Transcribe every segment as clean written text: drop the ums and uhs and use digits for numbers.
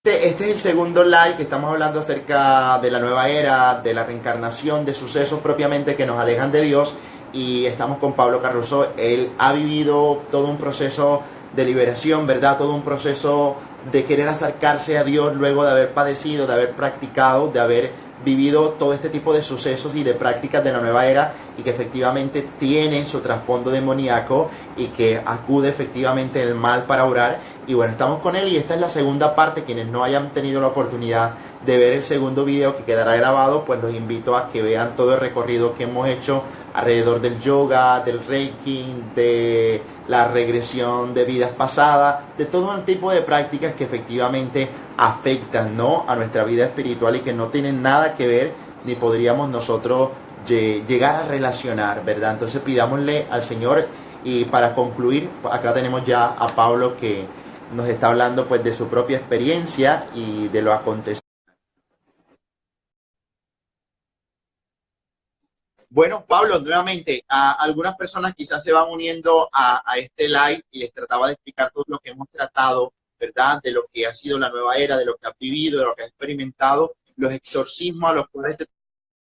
Este es el segundo live que estamos hablando acerca de la nueva era, de la reencarnación, de sucesos propiamente que nos alejan de Dios. Y estamos con Pablo Carrozo. Él ha vivido todo un proceso de liberación, ¿verdad? Todo un proceso de querer acercarse a Dios luego de haber padecido, de haber practicado, de haber vivido todo este tipo de sucesos y de prácticas de la nueva era, y que efectivamente tienen su trasfondo demoníaco y que acude efectivamente el mal para orar. Y bueno, estamos con él y esta es la segunda parte. Quienes no hayan tenido la oportunidad de ver el segundo video que quedará grabado, pues los invito a que vean todo el recorrido que hemos hecho alrededor del yoga, del reiki, de la regresión de vidas pasadas, de todo un tipo de prácticas que efectivamente afectan, ¿no?, a nuestra vida espiritual y que no tienen nada que ver ni podríamos nosotros llegar a relacionar, ¿verdad? Entonces pidámosle al Señor. Y para concluir, acá tenemos ya a Pablo, que nos está hablando pues de su propia experiencia y de lo acontecido. Bueno, Pablo, nuevamente, a algunas personas quizás se van uniendo a este live y les trataba de explicar todo lo que hemos tratado, ¿verdad? De lo que ha sido la nueva era, de lo que has vivido, de lo que has experimentado, los exorcismos a los cuales te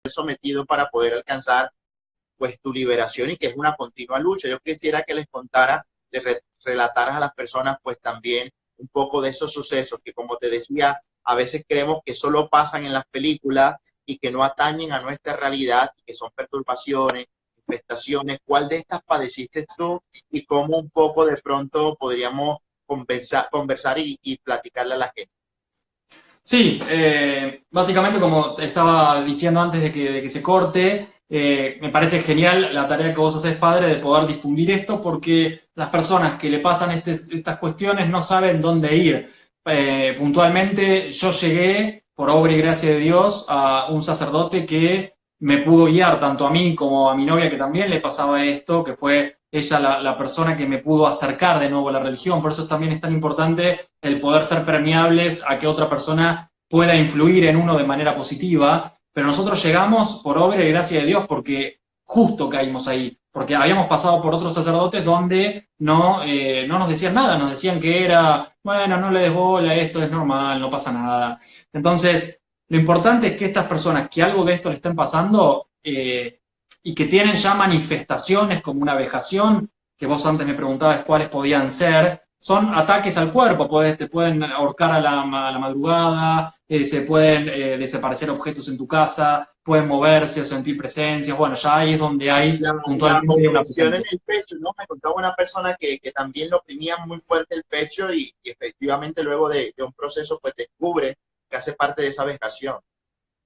has sometido para poder alcanzar pues tu liberación, y que es una continua lucha. Yo quisiera que les contara, relataras a las personas pues también un poco de esos sucesos que, como te decía, a veces creemos que solo pasan en las películas y que no atañen a nuestra realidad, y que son perturbaciones, infestaciones. ¿Cuál de estas padeciste tú y cómo un poco de pronto podríamos conversar y platicarle a la gente? Sí, básicamente como te estaba diciendo antes de que se corte, me parece genial la tarea que vos haces, padre, de poder difundir esto, porque las personas que le pasan estas cuestiones no saben dónde ir. Puntualmente, yo llegué, por obra y gracia de Dios, a un sacerdote que me pudo guiar tanto a mí como a mi novia, que también le pasaba esto, que fue ella la persona que me pudo acercar de nuevo a la religión. Por eso también es tan importante el poder ser permeables a que otra persona pueda influir en uno de manera positiva, pero nosotros llegamos por obra y gracia de Dios porque justo caímos ahí, porque habíamos pasado por otros sacerdotes donde no nos decían nada, nos decían que era, bueno, no le des bola, esto es normal, no pasa nada. Entonces, lo importante es que estas personas que algo de esto le estén pasando y que tienen ya manifestaciones como una vejación, que vos antes me preguntabas cuáles podían ser, son ataques al cuerpo, te pueden ahorcar a la madrugada, se pueden desaparecer objetos en tu casa, pueden moverse o sentir presencias. Bueno, ya ahí es donde hay La puntualmente una opresión en presencia. el pecho, ¿no? Me contaba una persona que también lo oprimía muy fuerte el pecho, y efectivamente luego de un proceso pues descubre que hace parte de esa vejación.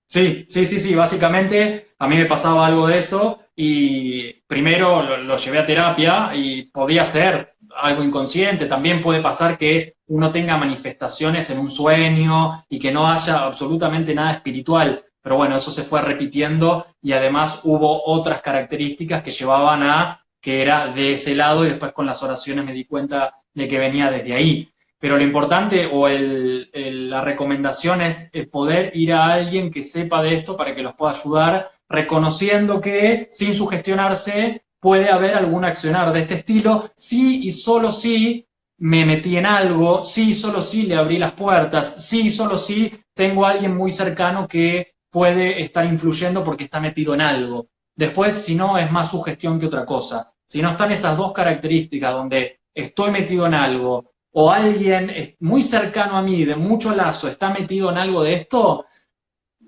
Sí, sí, sí, sí, básicamente a mí me pasaba algo de eso y primero lo llevé a terapia y podía ser algo inconsciente. También puede pasar que uno tenga manifestaciones en un sueño y que no haya absolutamente nada espiritual, pero bueno, eso se fue repitiendo y además hubo otras características que llevaban a que era de ese lado, y después con las oraciones me di cuenta de que venía desde ahí. Pero lo importante o la recomendación es poder ir a alguien que sepa de esto para que los pueda ayudar, reconociendo que sin sugestionarse puede haber algún accionar de este estilo, sí y solo si me metí en algo, sí y solo si le abrí las puertas, sí y solo si tengo a alguien muy cercano que puede estar influyendo porque está metido en algo. Después, si no, es más sugestión que otra cosa. Si no están esas dos características donde estoy metido en algo o alguien muy cercano a mí, de mucho lazo, está metido en algo de esto,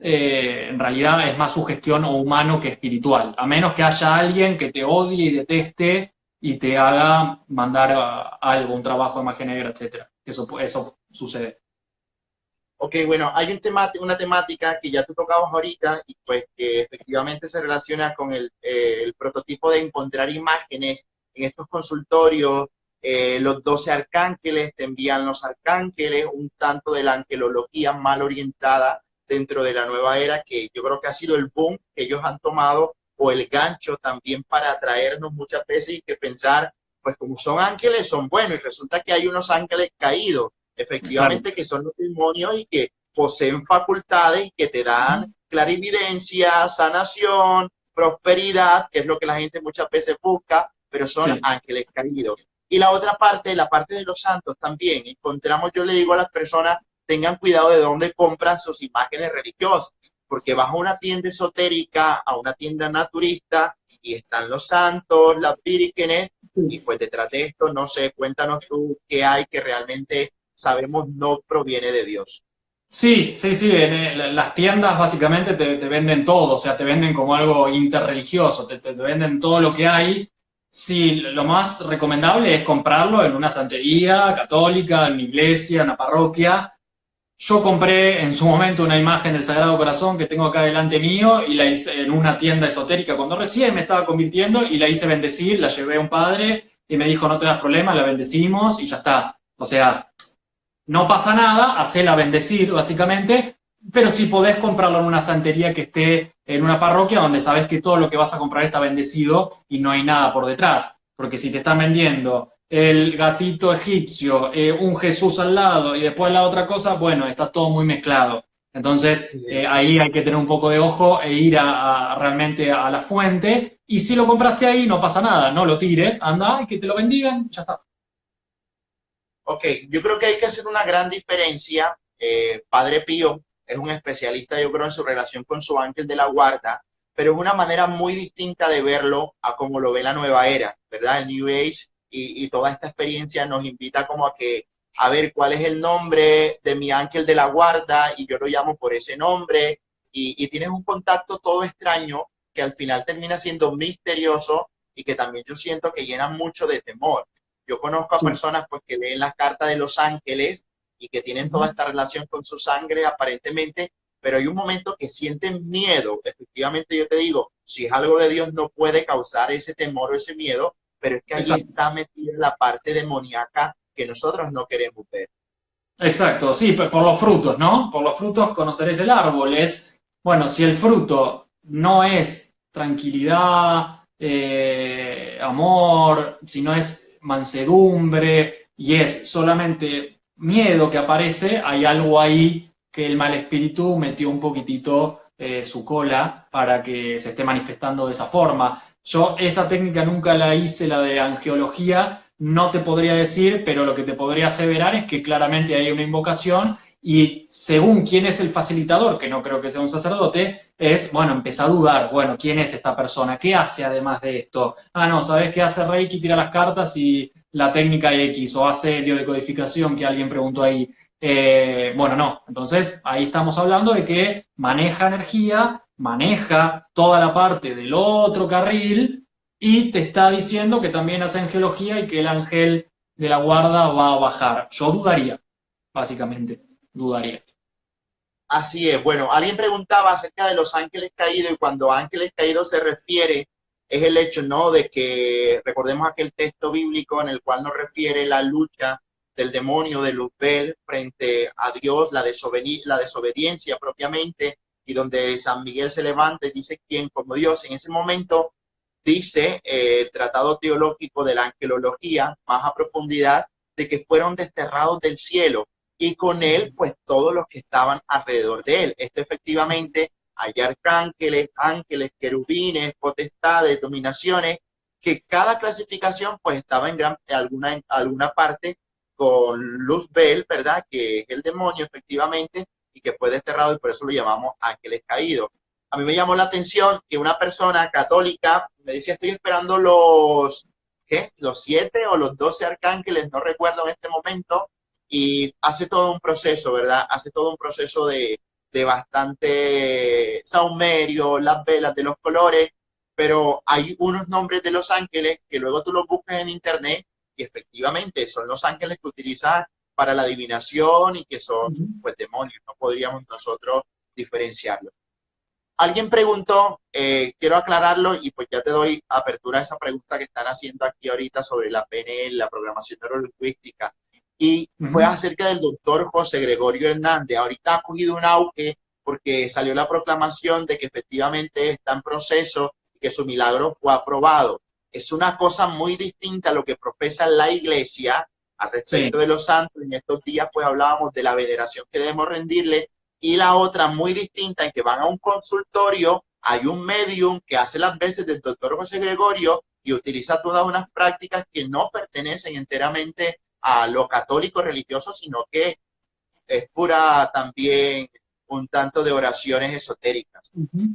en realidad es más sugestión o humano que espiritual, a menos que haya alguien que te odie y deteste y te haga mandar algo, un trabajo de magia negra, etcétera. Eso sucede. Ok, bueno, hay una temática que ya tú tocabas ahorita, y pues que efectivamente se relaciona con el prototipo de encontrar imágenes en estos consultorios. Los 12 arcángeles, te envían los arcángeles, un tanto de la angelología mal orientada dentro de la nueva era, que yo creo que ha sido el boom que ellos han tomado, o el gancho también para atraernos muchas veces, y que pensar, pues como son ángeles, son buenos, y resulta que hay unos ángeles caídos Claro. efectivamente, que son los demonios y que poseen facultades y que te dan clarividencia, sanación, prosperidad, que es lo que la gente muchas veces busca, pero son Sí. ángeles caídos. Y la otra parte, la parte de los santos también, encontramos, yo le digo a las personas, tengan cuidado de dónde compran sus imágenes religiosas, porque vas a una tienda esotérica, a una tienda naturista, y están los santos, las vírgenes, y pues detrás de esto, no sé, cuéntanos tú qué hay que realmente sabemos no proviene de Dios. Sí, sí, sí, las tiendas básicamente te venden todo, o sea, te venden como algo interreligioso, te venden todo lo que hay. Sí, lo más recomendable es comprarlo en una santería católica, en una iglesia, en una parroquia. Yo compré en su momento una imagen del Sagrado Corazón que tengo acá delante mío y la hice en una tienda esotérica cuando recién me estaba convirtiendo y la hice bendecir, la llevé a un padre y me dijo, no te das problema, la bendecimos y ya está. O sea, no pasa nada, hacela bendecir, básicamente, pero si podés comprarlo en una santería que esté en una parroquia donde sabes que todo lo que vas a comprar está bendecido y no hay nada por detrás. Porque si te están vendiendo el gatito egipcio, un Jesús al lado y después la otra cosa, bueno, está todo muy mezclado. Entonces, Sí. ahí hay que tener un poco de ojo e ir realmente a la fuente. Y si lo compraste ahí, no pasa nada, no lo tires, anda y que te lo bendigan, ya está. Ok, yo creo que hay que hacer una gran diferencia. Padre Pío es un especialista, yo creo, en su relación con su ángel de la guarda, pero es una manera muy distinta de verlo a como lo ve la nueva era, ¿verdad? El New Age y toda esta experiencia nos invita como a que, a ver, cuál es el nombre de mi ángel de la guarda y yo lo llamo por ese nombre y tienes un contacto todo extraño que al final termina siendo misterioso y que también yo siento que llena mucho de temor. Yo conozco a Sí. personas pues que leen las cartas de los ángeles y que tienen toda Ujú. esta relación con su sangre aparentemente, pero hay un momento que sienten miedo. Efectivamente, yo te digo, si es algo de Dios no puede causar ese temor o ese miedo, pero es que allí Exacto. está metida la parte demoníaca que nosotros no queremos ver. Exacto, sí, por los frutos, ¿no? Por los frutos conoceréis el árbol. Es, bueno, si el fruto no es tranquilidad, amor, si no es mansedumbre y es solamente miedo que aparece, hay algo ahí que el mal espíritu metió un poquitito su cola para que se esté manifestando de esa forma. Yo esa técnica nunca la hice, la de angiología, no te podría decir, pero lo que te podría aseverar es que claramente hay una invocación y según quién es el facilitador, que no creo que sea un sacerdote, es, bueno, empieza a dudar, bueno, ¿quién es esta persona? ¿Qué hace además de esto? Ah, no, ¿sabes qué hace Reiki? Tira las cartas y la técnica X, o hace biodecodificación, que alguien preguntó ahí. Bueno, no, entonces ahí estamos hablando de que maneja energía, maneja toda la parte del otro carril y te está diciendo que también hace angelología y que el ángel de la guarda va a bajar. Yo dudaría, básicamente, dudaría. Así es. Bueno, alguien preguntaba acerca de los ángeles caídos y cuando ángeles caídos se refiere es el hecho, ¿no? De que recordemos aquel texto bíblico en el cual nos refiere la lucha del demonio de Luzbel frente a Dios, la desobediencia propiamente, y donde San Miguel se levanta y dice quién como Dios. En ese momento dice el tratado teológico de la angelología más a profundidad de que fueron desterrados del cielo y con él pues todos los que estaban alrededor de él. Esto efectivamente hay arcángeles, ángeles, querubines, potestades, dominaciones, que cada clasificación pues estaba en alguna parte con Luzbel, ¿verdad? Que es el demonio efectivamente y que fue desterrado y por eso lo llamamos ángeles caídos. A mí me llamó la atención que una persona católica me decía, estoy esperando ¿qué? Los 7 o los 12 arcángeles, no recuerdo en este momento, y hace todo un proceso, ¿verdad? Hace todo un proceso de bastante saumerio, las velas de los colores, pero hay unos nombres de los ángeles que luego tú los buscas en internet y efectivamente son los ángeles que utilizan para la adivinación y que son pues demonios, no podríamos nosotros diferenciarlos. Alguien preguntó, quiero aclararlo y pues ya te doy apertura a esa pregunta que están haciendo aquí ahorita sobre la PNL, la programación neurolingüística, y Uh fue -huh. acerca del doctor José Gregorio Hernández. Ahorita ha cogido un auge porque salió la proclamación de que efectivamente está en proceso y que su milagro fue aprobado. Es una cosa muy distinta a lo que profesa la iglesia al Sí. respecto de los santos. En estos días pues hablábamos de la veneración que debemos rendirle y la otra muy distinta en que van a un consultorio, hay un medium que hace las veces del doctor José Gregorio y utiliza todas unas prácticas que no pertenecen enteramente a lo católico religioso, sino que es pura también un tanto de oraciones esotéricas. Ujú.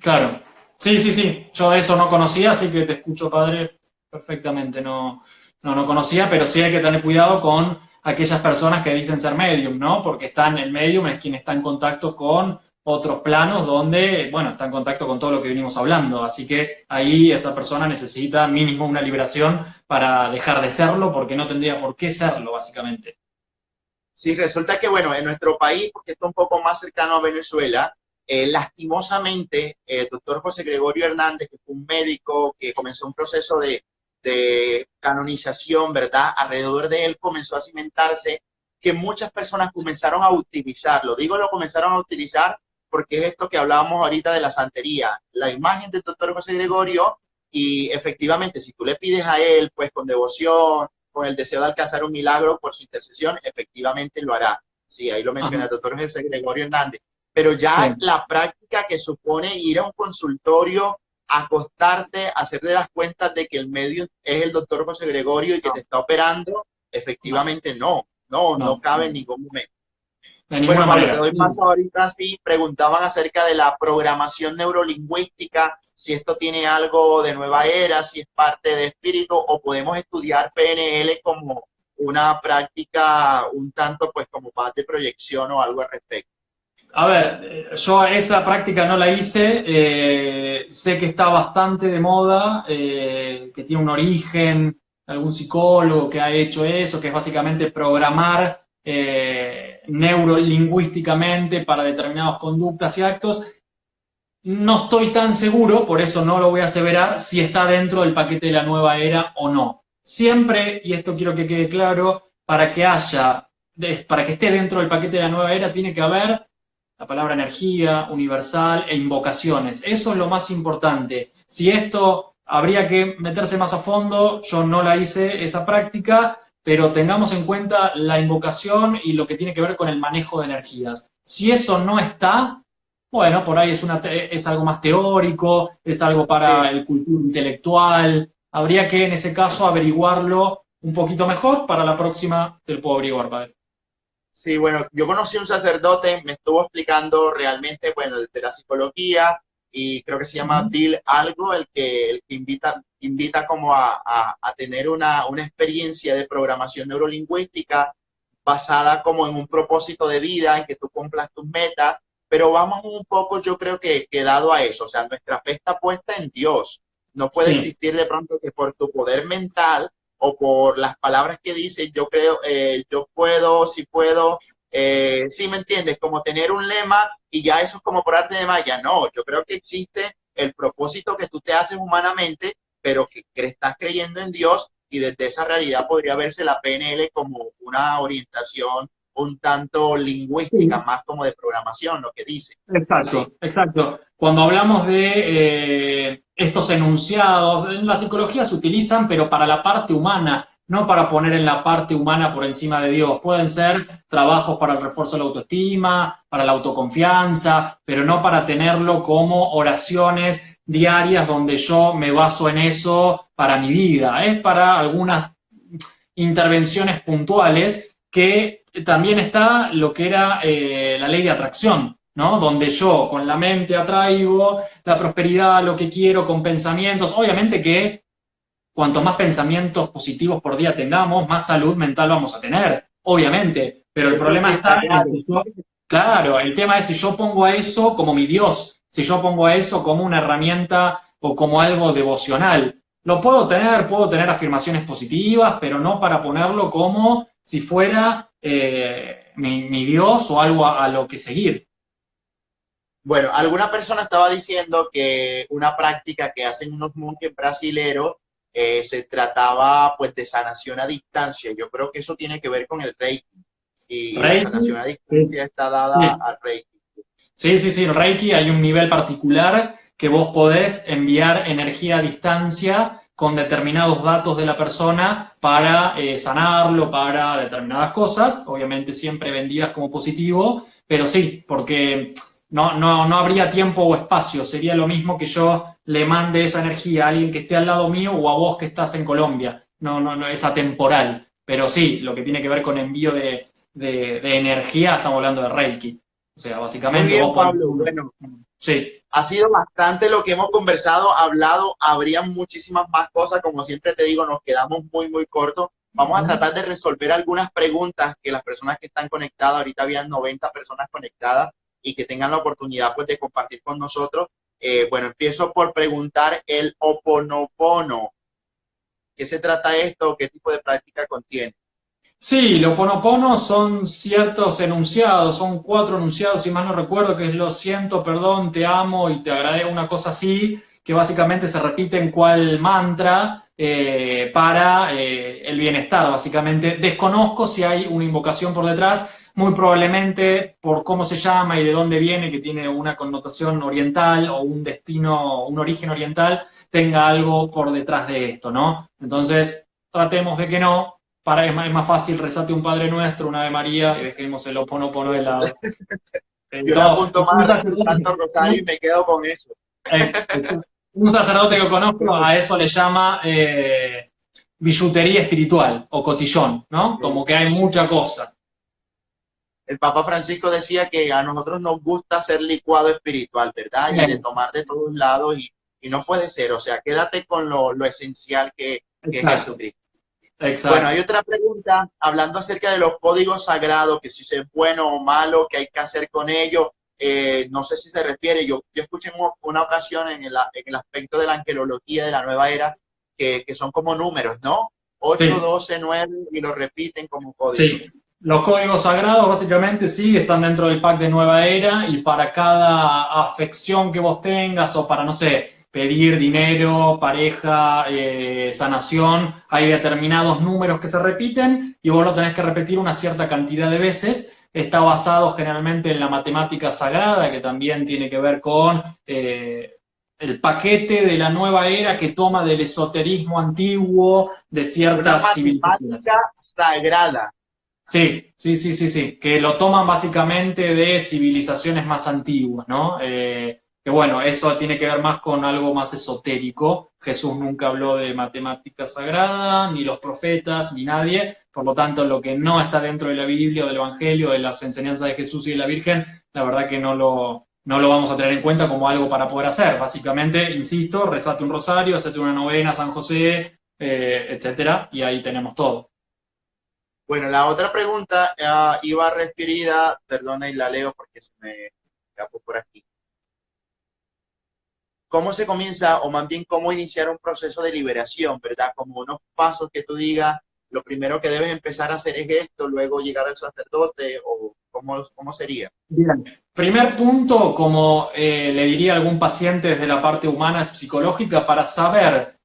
Claro. Sí, sí, sí. Yo de eso no conocía, así que te escucho, padre, perfectamente. No conocía, pero sí hay que tener cuidado con aquellas personas que dicen ser medium, ¿no? Porque el medium es quien está en contacto con otros planos donde, bueno, está en contacto con todo lo que venimos hablando. Así que ahí esa persona necesita mínimo una liberación para dejar de serlo, porque no tendría por qué serlo, básicamente. Sí, resulta que, bueno, en nuestro país, porque está un poco más cercano a Venezuela, lastimosamente, el doctor José Gregorio Hernández, que fue un médico que comenzó un proceso de canonización, ¿verdad? Alrededor de él comenzó a cimentarse que muchas personas comenzaron a utilizarlo. Digo, lo comenzaron a utilizar porque es esto que hablábamos ahorita de la santería, la imagen del doctor José Gregorio, y efectivamente, si tú le pides a él, pues con devoción, con el deseo de alcanzar un milagro por su intercesión, efectivamente lo hará. Sí, ahí lo menciona Ajá. el doctor José Gregorio Hernández. Pero ya Sí. la práctica que supone ir a un consultorio, acostarte, hacerte las cuentas de que el medio es el doctor José Gregorio y que te está operando, No, efectivamente no no, cabe en no. ningún momento. De Bueno, ninguna Pablo, te manera. doy paso ahorita. Sí, preguntaban acerca de la programación neurolingüística, si esto tiene algo de nueva era, si es parte de espíritu, o podemos estudiar PNL como una práctica un tanto, pues, como más de proyección o algo al respecto. A ver, yo esa práctica no la hice, sé que está bastante de moda, que tiene un origen, algún psicólogo que ha hecho eso, que es básicamente programar neurolingüísticamente para determinadas conductas y actos. No estoy tan seguro, por eso no lo voy a aseverar, si está dentro del paquete de la nueva era o no. Siempre, y esto quiero que quede claro, para que esté dentro del paquete de la nueva era, tiene que haber la palabra energía, universal e invocaciones. Eso es lo más importante. Si esto habría que meterse más a fondo, yo no la hice esa práctica, pero tengamos en cuenta la invocación y lo que tiene que ver con el manejo de energías. Si eso no está, bueno, por ahí es algo más teórico, es algo para Sí, el cultivo intelectual. Habría que, en ese caso, averiguarlo un poquito mejor. Para la próxima te lo puedo averiguar, padre. sí, bueno, yo conocí a un sacerdote, me estuvo explicando realmente, bueno, desde la psicología, y creo que se llama Ujú. Bill algo, el que invita como a tener una experiencia de programación neurolingüística basada como en un propósito de vida, en que tú cumplas tus metas, pero vamos un poco, yo creo que dado a eso, o sea, nuestra fe está puesta en Dios. No puede Sí, existir de pronto que por tu poder mental o por las palabras que dices, yo creo, yo puedo, si puedo, sí me entiendes, como tener un lema y ya eso es como por arte de magia. No, yo creo que existe el propósito que tú te haces humanamente, pero que estás creyendo en Dios, y desde esa realidad podría verse la PNL como una orientación un tanto lingüística, sí. más como de programación, lo que dice. Sí, Exacto, exacto. Cuando hablamos de estos enunciados, en la psicología se utilizan, pero para la parte humana, no para poner en la parte humana por encima de Dios. Pueden ser trabajos para el refuerzo de la autoestima, para la autoconfianza, pero no para tenerlo como oraciones diarias donde yo me baso en eso para mi vida. Es para algunas intervenciones puntuales que también está lo que era la ley de atracción, ¿no? Donde yo con la mente atraigo la prosperidad, lo que quiero, con pensamientos. Obviamente que cuanto más pensamientos positivos por día tengamos, más salud mental vamos a tener, obviamente. Pero el eso problema sí está está en claro. que claro, el tema es si yo pongo a eso como mi Dios, si yo pongo a eso como una herramienta o como algo devocional. Lo puedo tener afirmaciones positivas, pero no para ponerlo como si fuera mi Dios o algo a lo que seguir. Bueno, alguna persona estaba diciendo que una práctica que hacen unos monjes brasileros se trataba pues de sanación a distancia. Yo creo que eso tiene que ver con el Reiki, y la sanación Reiki, a sí, distancia está dada sí. al Reiki. Sí, sí, sí, el Reiki hay un nivel particular que vos podés enviar energía a distancia con determinados datos de la persona para sanarlo, para determinadas cosas, obviamente siempre vendidas como positivo, pero sí, porque no habría tiempo o espacio, sería lo mismo que yo le mande esa energía a alguien que esté al lado mío o a vos que estás en Colombia, no es atemporal, pero sí, lo que tiene que ver con envío de energía, estamos hablando de Reiki. O sea, Muy básicamente bien, vos pones Pablo. Bueno, Sí. ha sido bastante lo que hemos conversado, hablado, habría muchísimas más cosas, como siempre te digo, nos quedamos muy, muy cortos. Vamos a tratar de resolver algunas preguntas que las personas que están conectadas, ahorita habían 90 personas conectadas y que tengan la oportunidad pues de compartir con nosotros. Bueno, empiezo por preguntar el Oponopono. ¿Qué se trata esto? ¿Qué tipo de práctica contiene? Sí, lo Ho'oponopono son ciertos enunciados, son 4 enunciados, si mal no recuerdo, que es lo siento, perdón, te amo y te agradezco, una cosa así, que básicamente se repiten cual mantra para el bienestar, básicamente. Desconozco si hay una invocación por detrás, muy probablemente por cómo se llama y de dónde viene, que tiene una connotación oriental o un destino, un origen oriental, tenga algo por detrás de esto, ¿no? Entonces, tratemos de que no. Es más fácil rezate un Padre Nuestro, una Ave María y dejemos el Oponopono de lado. Yo le No, apunto más el Santo Rosario y me quedo con eso. eh, un sacerdote que conozco a eso le llama billutería espiritual o cotillón, ¿no? Como que hay mucha cosa. El Papa Francisco decía que a nosotros nos gusta hacer licuado espiritual, ¿verdad? Y de Bien, tomar de todos lados y no puede ser, o sea, quédate con lo esencial que es exacto, Jesucristo. Bueno, hay exacto. otra pregunta hablando acerca de los códigos sagrados, que si es bueno o malo, qué hay que hacer con ellos. No sé si se refiere, yo escuché en una ocasión en el aspecto de la angelología de la nueva era, que son como números, ¿no? Ocho, Sí, 12, 9 y lo repiten como códigos. sí. Los códigos sagrados básicamente sí están dentro del pack de Nueva Era y para cada afección que vos tengas o para, no sé, pedir dinero, pareja, sanación, hay determinados números que se repiten y vos lo tenés que repetir una cierta cantidad de veces. Está basado generalmente en la matemática sagrada, que también tiene que ver con el paquete de la nueva era que toma del esoterismo antiguo de Una ciertas civilizaciones. matemática sagrada. Sí, sí, sí, sí, sí, que lo toman básicamente de civilizaciones más antiguas, ¿no? Que bueno, eso tiene que ver más con algo más esotérico. Jesús nunca habló de matemática sagrada, ni los profetas, ni nadie. Por lo tanto, lo que no está dentro de la Biblia o del Evangelio, de las enseñanzas de Jesús y de la Virgen, la verdad que no lo vamos a tener en cuenta como algo para poder hacer. Básicamente, insisto, rezate un rosario, hacete una novena a San José, etcétera, y ahí tenemos todo. Bueno, la otra pregunta iba referida, perdona y la leo porque se me escapó por aquí. ¿Cómo se comienza, o más bien cómo iniciar un proceso de liberación, verdad? Como unos pasos que tú digas, lo primero que debes empezar a hacer es esto, luego llegar al sacerdote, o cómo sería. Bien. Primer punto, como le diría a algún paciente desde la parte humana psicológica, para saber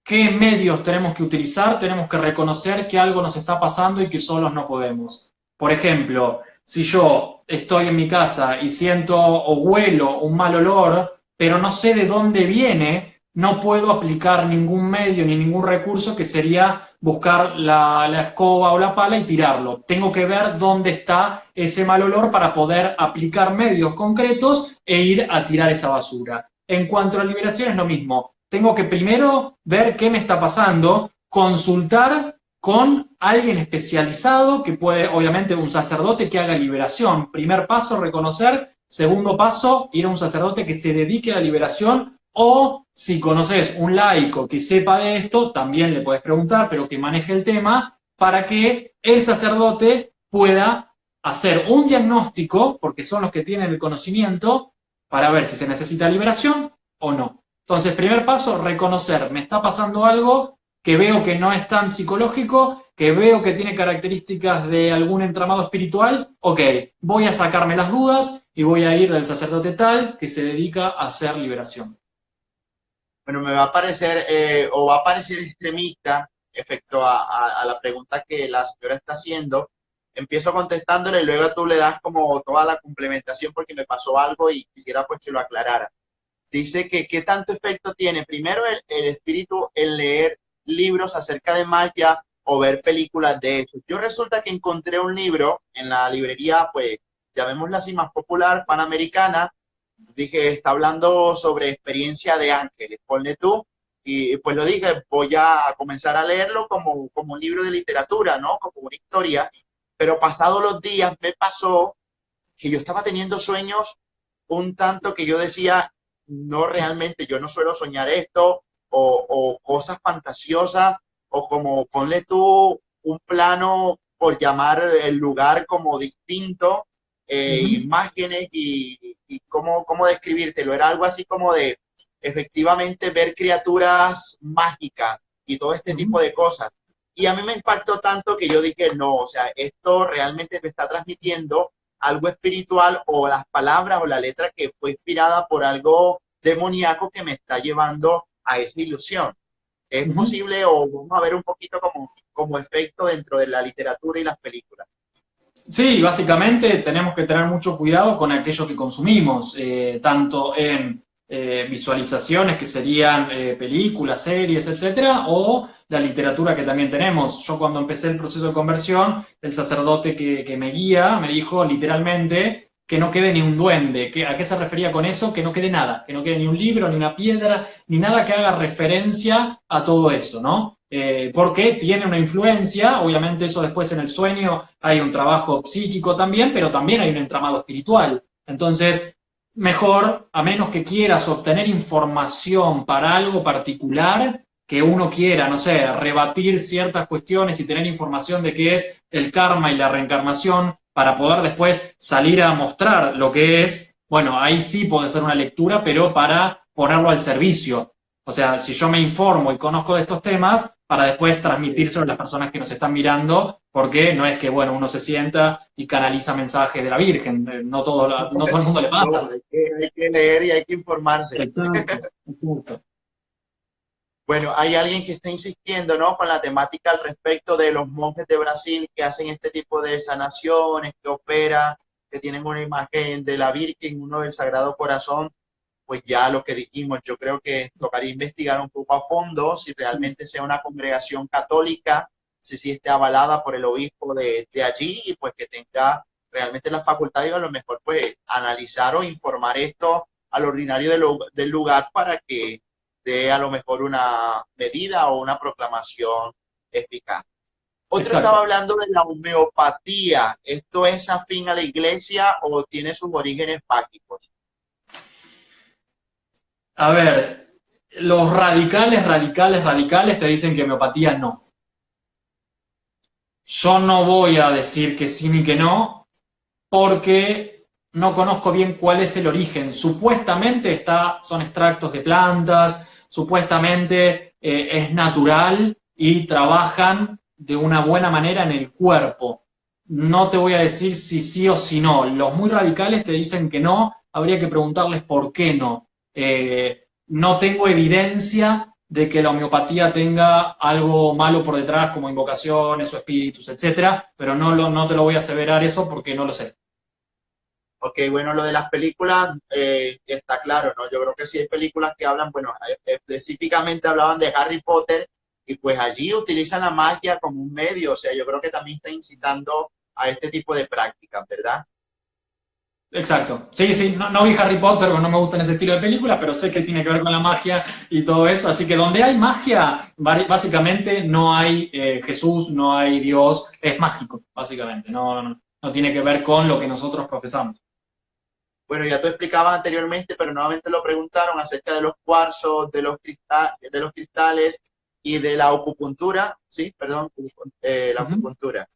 qué medios tenemos que utilizar, tenemos que reconocer que algo nos está pasando y que solos no podemos. Por ejemplo, si yo estoy en mi casa y siento o huelo un mal olor, pero no sé de dónde viene, no puedo aplicar ningún medio ni ningún recurso que sería buscar la escoba o la pala y tirarlo. Tengo que ver dónde está ese mal olor para poder aplicar medios concretos e ir a tirar esa basura. En cuanto a la liberación es lo mismo. Tengo que primero ver qué me está pasando, consultar con alguien especializado, que puede, obviamente, un sacerdote que haga liberación. Primer paso, reconocer. Segundo paso, ir a un sacerdote que se dedique a la liberación. O si conoces un laico que sepa de esto, también le puedes preguntar, pero que maneje el tema, para que el sacerdote pueda hacer un diagnóstico, porque son los que tienen el conocimiento, para ver si se necesita liberación o no. Entonces, primer paso, reconocer, me está pasando algo que veo que no es tan psicológico, que veo que tiene características de algún entramado espiritual, ok, voy a sacarme las dudas y voy a ir del sacerdote tal que se dedica a hacer liberación. Bueno, me va a parecer, o va a parecer extremista, efecto a la pregunta que la señora está haciendo. Empiezo contestándole y luego tú le das como toda la complementación porque me pasó algo y quisiera pues que lo aclarara. Dice que qué tanto efecto tiene primero el espíritu en leer libros acerca de magia o ver películas de eso. Yo resulta que encontré un libro en la librería, pues llamémosla así, más popular, panamericana. Dije, está hablando sobre experiencia de ángeles, ponle tú. Y pues lo dije, voy a comenzar a leerlo como un libro de literatura, ¿no? Como una historia. Pero pasados los días me pasó que yo estaba teniendo sueños un tanto que yo decía, no realmente, yo no suelo soñar esto, o cosas fantasiosas, o como ponle tú un plano, por llamar el lugar como distinto, Ujú, imágenes y cómo describírtelo. Era algo así como de efectivamente ver criaturas mágicas y todo este ujú. tipo de cosas. Y a mí me impactó tanto que yo dije, no, o sea, esto realmente me está transmitiendo algo espiritual o las palabras o la letra que fue inspirada por algo demoníaco que me está llevando a esa ilusión. ¿Es Ujú. posible o vamos a ver un poquito como efecto dentro de la literatura y las películas? Sí, básicamente tenemos que tener mucho cuidado con aquello que consumimos, tanto en visualizaciones que serían películas, series, etcétera, o la literatura que también tenemos. Yo cuando empecé el proceso de conversión, el sacerdote que me guía me dijo literalmente que no quede ni un duende. ¿A qué se refería con eso? Que no quede nada, que no quede ni un libro, ni una piedra, ni nada que haga referencia a todo eso, ¿no? Porque tiene una influencia, obviamente eso después en el sueño hay un trabajo psíquico también, pero también hay un entramado espiritual. Entonces, mejor, a menos que quieras obtener información para algo particular, que uno quiera, no sé, rebatir ciertas cuestiones y tener información de qué es el karma y la reencarnación para poder después salir a mostrar lo que es, bueno, ahí sí puede ser una lectura, pero para ponerlo al servicio. O sea, si yo me informo y conozco de estos temas, para después Okay. transmitírselo a las personas que nos están mirando, porque no es que, bueno, uno se sienta y canaliza mensajes de la Virgen, no todo el mundo le No, pasa. hay que leer y hay que informarse. Exacto, exacto. Bueno, hay alguien que está insistiendo, ¿no? Con la temática al respecto de los monjes de Brasil que hacen este tipo de sanaciones, que operan, que tienen una imagen de la Virgen, uno del Sagrado Corazón. Pues ya lo que dijimos, yo creo que tocaría investigar un poco a fondo si realmente sea una congregación católica, si sí esté avalada por el obispo de allí y pues que tenga realmente la facultad y a lo mejor pues analizar o informar esto al ordinario del lugar para que dé a lo mejor una medida o una proclamación eficaz. Otro estaba Exacto. hablando de la homeopatía. ¿Esto es afín a la iglesia o tiene sus orígenes mágicos? A ver, los radicales te dicen que homeopatía no. Yo no voy a decir que sí ni que no, porque no conozco bien cuál es el origen. Supuestamente son extractos de plantas, supuestamente es natural y trabajan de una buena manera en el cuerpo. No te voy a decir si sí o si no. Los muy radicales te dicen que no, habría que preguntarles por qué no. No tengo evidencia de que la homeopatía tenga algo malo por detrás, como invocaciones o espíritus, etcétera, pero no te lo voy a aseverar eso porque no lo sé. Ok, bueno, lo de las películas está claro, ¿no? Yo creo que sí hay películas que hablan, bueno, específicamente hablaban de Harry Potter y pues allí utilizan la magia como un medio, o sea, yo creo que también está incitando a este tipo de prácticas, ¿verdad? Exacto. Sí, sí, no vi Harry Potter porque no me gustan ese estilo de película, pero sé que tiene que ver con la magia y todo eso. Así que donde hay magia, básicamente no hay Jesús, no hay Dios, es mágico, básicamente. No tiene que ver con lo que nosotros profesamos. Bueno, ya tú explicabas anteriormente, pero nuevamente lo preguntaron acerca de los cuarzos, de los cristales y de la acupuntura, ¿sí? Perdón, la Ujú. acupuntura.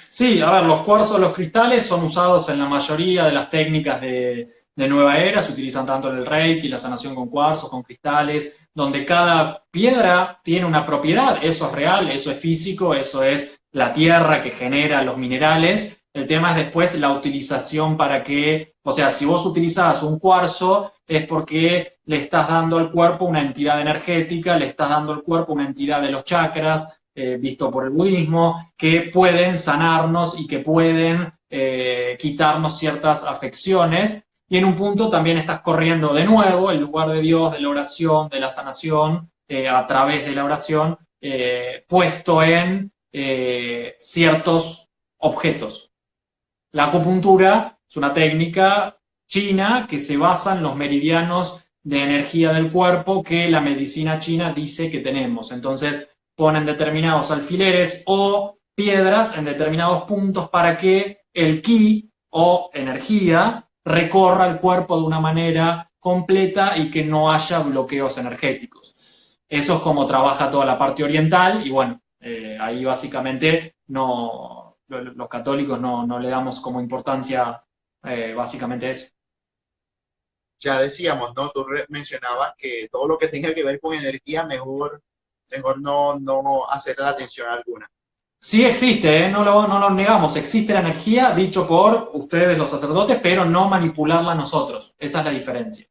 Sí, a ver, los cuarzos, los cristales son usados en la mayoría de las técnicas de nueva era, se utilizan tanto en el Reiki, la sanación con cuarzos, con cristales, donde cada piedra tiene una propiedad, eso es real, eso es físico, eso es la tierra que genera los minerales. El tema es después la utilización para que, o sea, si vos utilizás un cuarzo es porque le estás dando al cuerpo una entidad energética, le estás dando al cuerpo una entidad de los chakras, visto por el budismo, que pueden sanarnos y que pueden quitarnos ciertas afecciones. Y en un punto también estás corriendo de nuevo el lugar de Dios, de la oración, de la sanación, a través de la oración, puesto en ciertos objetos. La acupuntura es una técnica china que se basa en los meridianos de energía del cuerpo que la medicina china dice que tenemos. Entonces ponen determinados alfileres o piedras en determinados puntos para que el ki o energía recorra el cuerpo de una manera completa y que no haya bloqueos energéticos. Eso es como trabaja toda la parte oriental y bueno, ahí básicamente no, los católicos no le damos como importancia básicamente eso. Ya decíamos, ¿no? Tú mencionabas que todo lo que tenga que ver con energía, mejor no hacerle atención alguna. Sí existe, no lo negamos, existe la energía, dicho por ustedes los sacerdotes, pero no manipularla nosotros. Esa es la diferencia.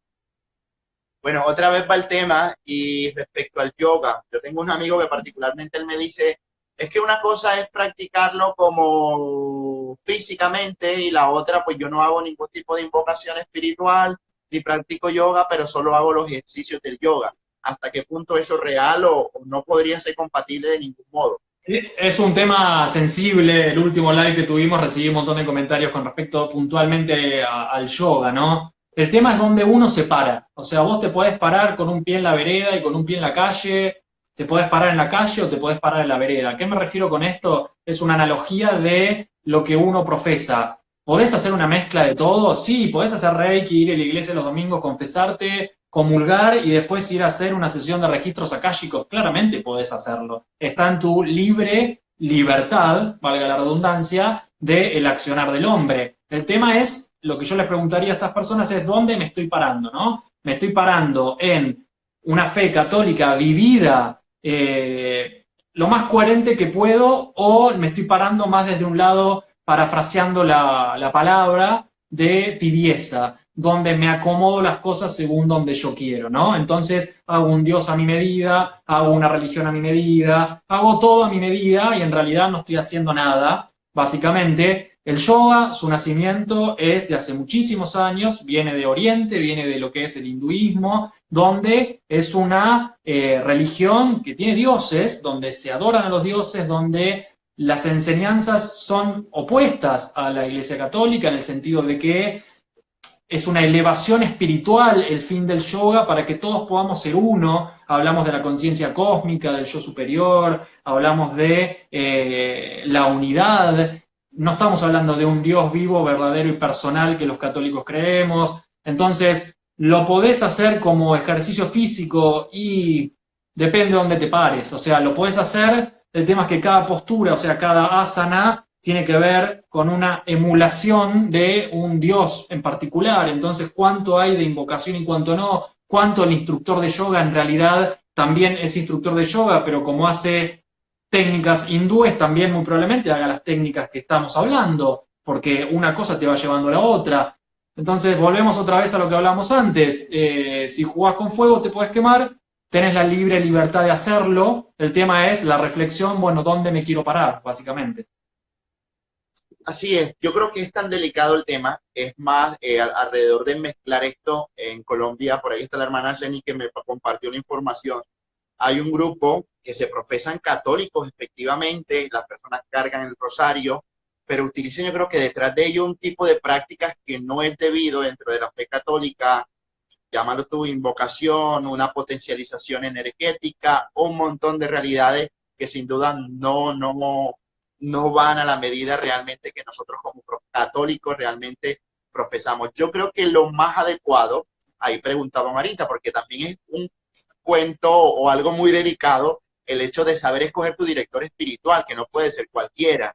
Bueno, otra vez va el tema y respecto al yoga, yo tengo un amigo que particularmente él me dice, es que una cosa es practicarlo como físicamente y la otra, pues yo no hago ningún tipo de invocación espiritual ni practico yoga, pero solo hago los ejercicios del yoga. ¿Hasta qué punto eso es real o no podría ser compatible de ningún modo? Es un tema sensible. El último live que tuvimos recibí un montón de comentarios con respecto puntualmente al yoga, ¿no? El tema es donde uno se para. O sea, vos te podés parar con un pie en la vereda y con un pie en la calle, te podés parar en la calle o te podés parar en la vereda. ¿A qué me refiero con esto? Es una analogía de lo que uno profesa. ¿Podés hacer una mezcla de todo? Sí, podés hacer reiki, ir a la iglesia los domingos, confesarte, comulgar y después ir a hacer una sesión de registros akáshicos, claramente podés hacerlo. Está en tu libre libertad, valga la redundancia, del accionar del hombre. El tema es, lo que yo les preguntaría a estas personas es, ¿dónde me estoy parando? ¿No? Me estoy parando en una fe católica vivida lo más coherente que puedo o me estoy parando más desde un lado, parafraseando la palabra, de tibieza, donde me acomodo las cosas según donde yo quiero, ¿no? Entonces hago un Dios a mi medida, hago una religión a mi medida, hago todo a mi medida y en realidad no estoy haciendo nada. Básicamente, el yoga, su nacimiento es de hace muchísimos años, viene de Oriente, viene de lo que es el hinduismo, donde es una religión que tiene dioses, donde se adoran a los dioses, donde las enseñanzas son opuestas a la Iglesia Católica en el sentido de que es una elevación espiritual el fin del yoga para que todos podamos ser uno. Hablamos de la conciencia cósmica, del yo superior, hablamos de la unidad. No estamos hablando de un Dios vivo, verdadero y personal que los católicos creemos. Entonces, lo podés hacer como ejercicio físico y depende de dónde te pares. O sea, lo podés hacer, el tema es que cada postura, o sea, cada asana, tiene que ver con una emulación de un dios en particular. Entonces, ¿cuánto hay de invocación y cuánto no? ¿Cuánto el instructor de yoga en realidad también es instructor de yoga, pero como hace técnicas hindúes, también muy probablemente haga las técnicas que estamos hablando, porque una cosa te va llevando a la otra. Entonces, volvemos otra vez a lo que hablamos antes. Si jugás con fuego te puedes quemar, tenés la libre libertad de hacerlo. El tema es la reflexión, bueno, ¿dónde me quiero parar, básicamente? Así es, yo creo que es tan delicado el tema, es más alrededor de mezclar esto en Colombia, por ahí está la hermana Jenny que me compartió la información. Hay un grupo que se profesan católicos, efectivamente, las personas cargan el rosario, pero utilizan yo creo que detrás de ello un tipo de prácticas que no es debido dentro de la fe católica, llámalo tú invocación, una potencialización energética, un montón de realidades que sin duda no van a la medida realmente que nosotros como católicos realmente profesamos. Yo creo que lo más adecuado, ahí preguntaba Marita, porque también es un cuento o algo muy delicado el hecho de saber escoger tu director espiritual, que no puede ser cualquiera.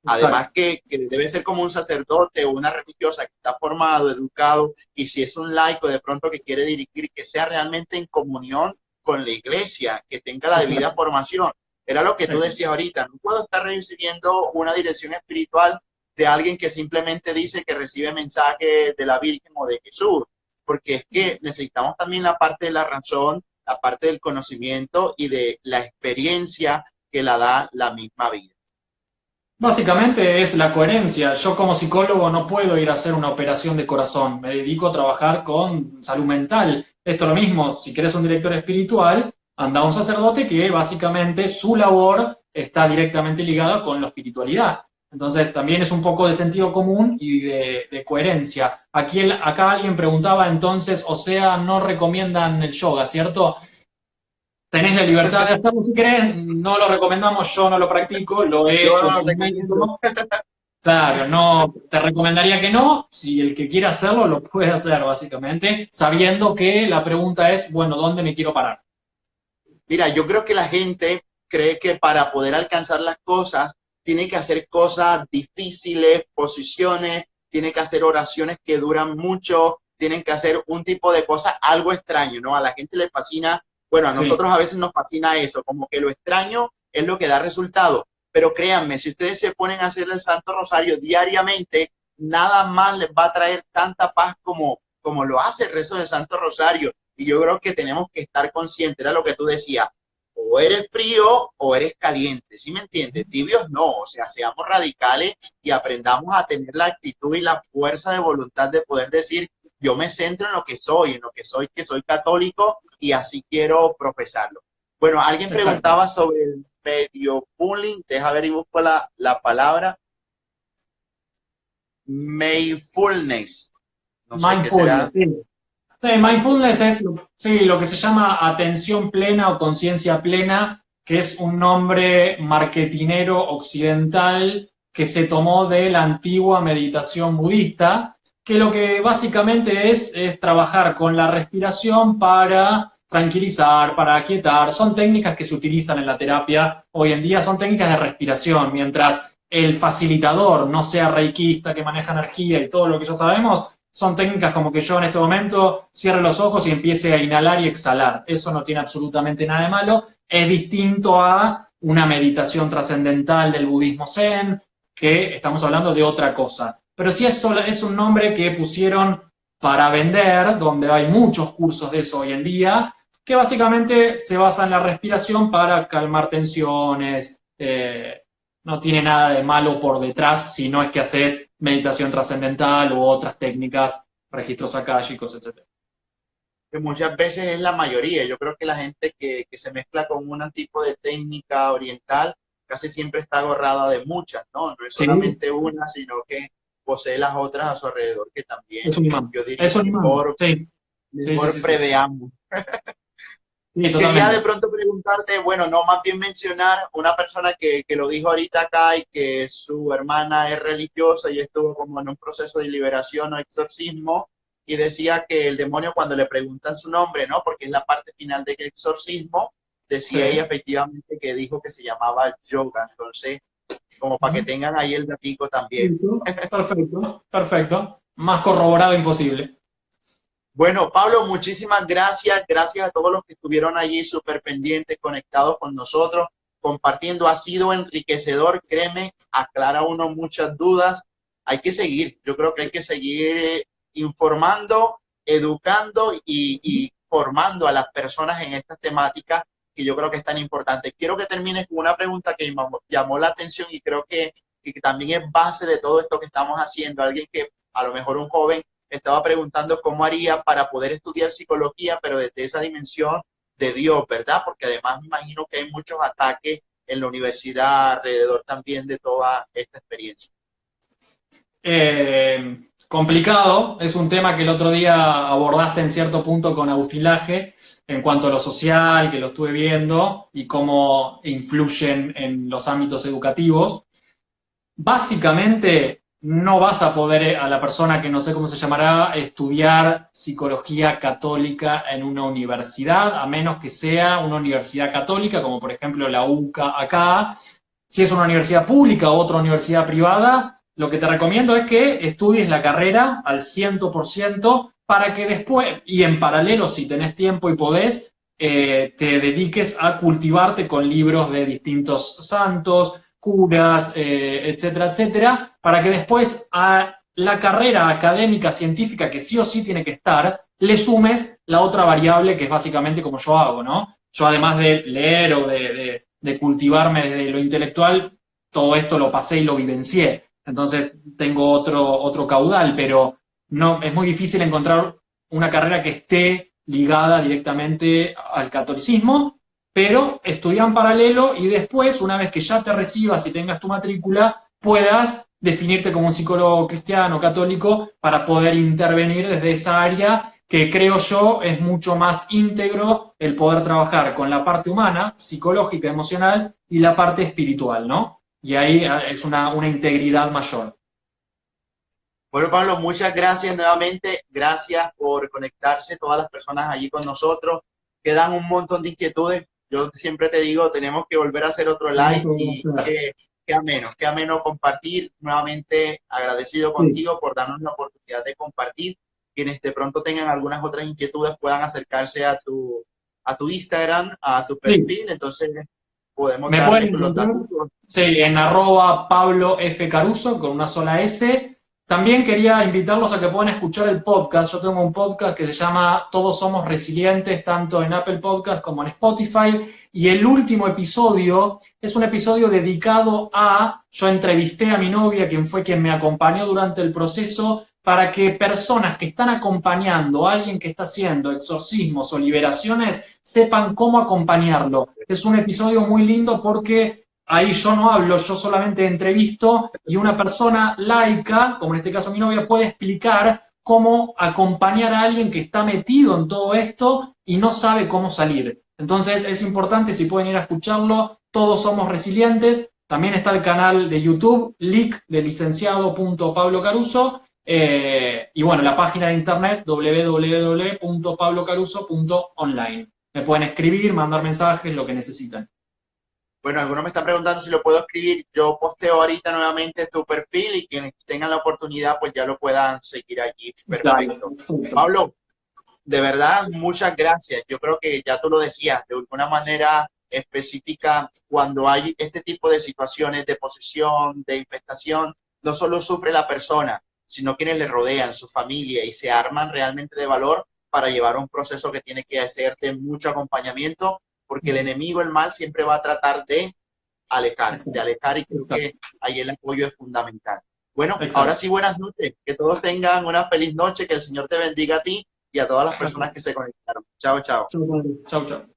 Además que debe ser como un sacerdote o una religiosa que está formado, educado, y si es un laico de pronto que quiere dirigir, que sea realmente en comunión con la iglesia, que tenga la debida formación. Era lo que tú decías ahorita, no puedo estar recibiendo una dirección espiritual de alguien que simplemente dice que recibe mensajes de la Virgen o de Jesús, porque es que necesitamos también la parte de la razón, la parte del conocimiento y de la experiencia que la da la misma vida. Básicamente es la coherencia. Yo como psicólogo no puedo ir a hacer una operación de corazón, me dedico a trabajar con salud mental. Esto es lo mismo, si quieres un director espiritual, anda a un sacerdote que básicamente su labor está directamente ligada con la espiritualidad. Entonces también es un poco de sentido común y de coherencia. Acá alguien preguntaba entonces, o sea, no recomiendan el yoga, ¿cierto? tenés la libertad de hacerlo si querés, no lo recomendamos, yo no lo practico, lo he Yo hecho en no su recomiendo. momento. Claro, no, te recomendaría que no, si el que quiera hacerlo lo puede hacer básicamente, sabiendo que la pregunta es, bueno, ¿dónde me quiero parar? Mira, yo creo que la gente cree que para poder alcanzar las cosas tiene que hacer cosas difíciles, posiciones, tiene que hacer oraciones que duran mucho, tienen que hacer un tipo de cosas, algo extraño, ¿no? A la gente le fascina, bueno, a Sí, nosotros a veces nos fascina eso, como que lo extraño es lo que da resultado. Pero créanme, si ustedes se ponen a hacer el Santo Rosario diariamente, nada más les va a traer tanta paz como lo hace el rezo del Santo Rosario. Y yo creo que tenemos que estar conscientes, era lo que tú decías, o eres frío o eres caliente, ¿sí me entiendes? Tibios no, o sea, seamos radicales y aprendamos a tener la actitud y la fuerza de voluntad de poder decir, yo me centro en lo que soy católico y así quiero profesarlo. Bueno, alguien exacto. preguntaba sobre el medio bullying, deja ver y busco la palabra, mindfulness, no sé qué Mindfulness, será, sí. Sí, mindfulness es sí, lo que se llama atención plena o conciencia plena, que es un nombre marketinero occidental que se tomó de la antigua meditación budista, que lo que básicamente es trabajar con la respiración para tranquilizar, para aquietar. Son técnicas que se utilizan en la terapia hoy en día, son técnicas de respiración, mientras el facilitador no sea reikista, que maneja energía y todo lo que ya sabemos, son técnicas como que yo en este momento cierre los ojos y empiece a inhalar y exhalar. Eso no tiene absolutamente nada de malo. Es distinto a una meditación trascendental del budismo zen, que estamos hablando de otra cosa. Pero sí es un nombre que pusieron para vender, donde hay muchos cursos de eso hoy en día, que básicamente se basa en la respiración para calmar tensiones, no tiene nada de malo por detrás si no es que haces meditación trascendental u otras técnicas, registros akáshicos, etc. que muchas veces es la mayoría. Yo creo que la gente que se mezcla con un tipo de técnica oriental casi siempre está agarrada de muchas, ¿no? No es Sí, solamente una, sino que posee las otras a su alrededor que también, es un imán. yo diría, Es un imán, sí. Sí, sí, mejor sí, sí. preveamos. Sí, Quería de totalmente. pronto preguntarte, bueno, no, más bien mencionar una persona que lo dijo ahorita acá y que su hermana es religiosa y estuvo como en un proceso de liberación o exorcismo y decía que el demonio cuando le preguntan su nombre, ¿no? Porque es la parte final del exorcismo, Sí. decía ella efectivamente que dijo que se llamaba yoga. Entonces, como para que Ujú. tengan ahí el datico también. Listo. Perfecto, perfecto. Más corroborado imposible. Bueno, Pablo, muchísimas gracias. Gracias a todos los que estuvieron allí súper pendientes, conectados con nosotros, compartiendo. Ha sido enriquecedor, créeme, aclara uno muchas dudas. Hay que seguir, yo creo que hay que seguir informando, educando y formando a las personas en estas temáticas que yo creo que es tan importante. Quiero que termines con una pregunta que me llamó la atención y creo que también es base de todo esto que estamos haciendo. Alguien que a lo mejor un joven estaba preguntando cómo haría para poder estudiar psicología, pero desde esa dimensión de Dios, ¿verdad? Porque además me imagino que hay muchos ataques en la universidad alrededor también de toda esta experiencia. Complicado, es un tema que el otro día abordaste en cierto punto con Agustín Laje, en cuanto a lo social, que lo estuve viendo, y cómo influyen en los ámbitos educativos. Básicamente, no vas a poder a la persona que no sé cómo se llamará estudiar psicología católica en una universidad, a menos que sea una universidad católica, como por ejemplo la UCA acá. Si es una universidad pública o otra universidad privada, lo que te recomiendo es que estudies la carrera al 100% para que después, y en paralelo, si tenés tiempo y podés, te dediques a cultivarte con libros de distintos santos, curas, etcétera, etcétera, para que después a la carrera académica científica que sí o sí tiene que estar, le sumes la otra variable que es básicamente como yo hago, ¿no? Yo además de leer o de cultivarme desde lo intelectual, todo esto lo pasé y lo vivencié. Entonces tengo otro caudal, pero no, es muy difícil encontrar una carrera que esté ligada directamente al catolicismo, pero estudia en paralelo y después, una vez que ya te recibas y tengas tu matrícula, puedas definirte como un psicólogo cristiano, católico, para poder intervenir desde esa área que creo yo es mucho más íntegro el poder trabajar con la parte humana, psicológica, emocional y la parte espiritual, ¿no? Y ahí es una integridad mayor. Bueno, Pablo, muchas gracias nuevamente. Gracias por conectarse, todas las personas allí con nosotros. Quedan un montón de inquietudes. Yo siempre te digo, tenemos que volver a hacer otro live y qué ameno compartir. Nuevamente agradecido Sí. contigo por darnos la oportunidad de compartir. Quienes de pronto tengan algunas otras inquietudes puedan acercarse a tu Instagram, a tu Sí. perfil. Entonces podemos Me pueden darles los encontrar, datos. sí, en @Pablo F. Caruso con una sola S. También quería invitarlos a que puedan escuchar el podcast. Yo tengo un podcast que se llama Todos Somos Resilientes, tanto en Apple Podcast como en Spotify. Y el último episodio es un episodio dedicado yo entrevisté a mi novia, quien fue quien me acompañó durante el proceso, para que personas que están acompañando a alguien que está haciendo exorcismos o liberaciones sepan cómo acompañarlo. Es un episodio muy lindo porque ahí yo no hablo, yo solamente entrevisto y una persona laica, como en este caso mi novia, puede explicar cómo acompañar a alguien que está metido en todo esto y no sabe cómo salir. Entonces es importante, si pueden ir a escucharlo, todos somos resilientes. También está el canal de YouTube, lic de licenciado.pablocaruso, y bueno, la página de internet www.pablocaruso.online. Me pueden escribir, mandar mensajes, lo que necesiten. Bueno, algunos me están preguntando si lo puedo escribir. Yo posteo ahorita nuevamente tu perfil y quienes tengan la oportunidad, pues ya lo puedan seguir allí. Dale, Perfecto. perfecto. Pablo, de verdad, muchas gracias. Yo creo que ya tú lo decías, de alguna manera específica, cuando hay este tipo de situaciones de posesión, de infestación, no solo sufre la persona, sino quienes le rodean, su familia, y se arman realmente de valor para llevar un proceso que tiene que hacer de mucho acompañamiento, porque el enemigo, el mal, siempre va a tratar de Exacto, alejar, y creo exacto, que ahí el apoyo es fundamental. Bueno, ahora exacto. sí, buenas noches. Que todos tengan una feliz noche, que el Señor te bendiga a ti y a todas las personas Gracias. que se conectaron. Chao, chao. Chau, chau. Chau.